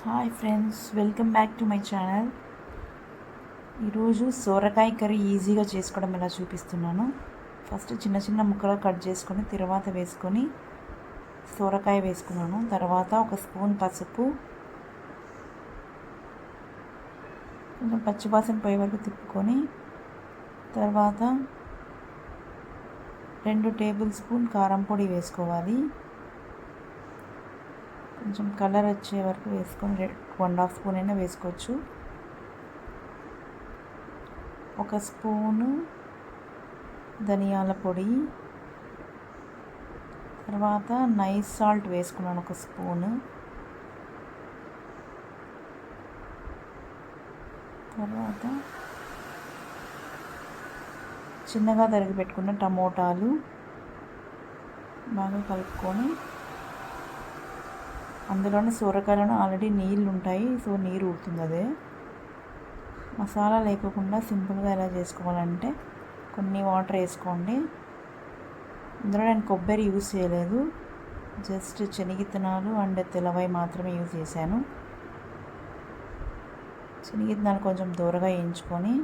Hi friends, welcome back to my channel. ఈరోజు సొరకాయ curry ఈజీగా చేసుకోవడం ఎలా చూపిస్తున్నాను. ఫస్ట్ చిన్న చిన్న ముక్కలు కట్ చేసుకొని తర్వాత వేసుకొని సొరకాయ వేసుకున్నాను. తర్వాత ఒక స్పూన్ పసుపు, కొంచెం పచ్చివాసన పోయే వరకు తిప్పుకొని తర్వాత 2 టేబుల్ స్పూన్ కారం పొడి వేసుకోవాలి. కొంచెం కలర్ వచ్చే వరకు వేసుకొని 1.5 స్పూన్ అయినా వేసుకోవచ్చు. 1 స్పూను ధనియాల పొడి, తర్వాత నైస్ సాల్ట్ వేసుకున్నాను 1 స్పూను. తర్వాత చిన్నగా తరిగి పెట్టుకున్న టమోటాలు బాగా కలుపుకొని, అందులోనే సొరకాయలను ఆల్రెడీ నీళ్ళు ఉంటాయి, సో నీరు ఊరుతుంది. అదే మసాలా లేకుండా సింపుల్గా ఎలా చేసుకోవాలంటే కొన్ని వాటర్ వేసుకోండి. ఇందులో నేను కొబ్బరి యూజ్ చేయలేదు, జస్ట్ శనగిత్తనాలు అండ్ తెల్లవాయి మాత్రమే యూజ్ చేశాను. శనగిత్తనాలు కొంచెం దూరగా వేయించుకొని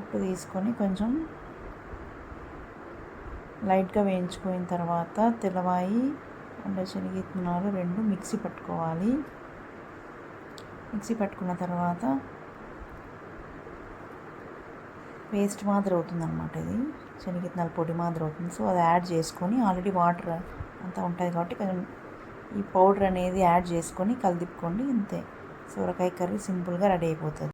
ఉప్పు తీసుకొని కొంచెం లైట్గా వేయించుకున్న తర్వాత తెల్లవాయి అండ్ శనగిత్తనాలు 2 మిక్సీ పట్టుకోవాలి. మిక్సీ పట్టుకున్న తర్వాత పేస్ట్ మాదిరి అవుతుందన్నమాట. ఇది శనగిత్తనాల పొడి మాదిరి అవుతుంది. సో అది యాడ్ చేసుకొని, ఆల్రెడీ వాటర్ అంతా ఉంటుంది కాబట్టి కొంచెం ఈ పౌడర్ అనేది యాడ్ చేసుకొని కలిదిప్పుకోండి. అంతే, సొరకాయ కర్రీ సింపుల్గా రెడీ అయిపోతుంది.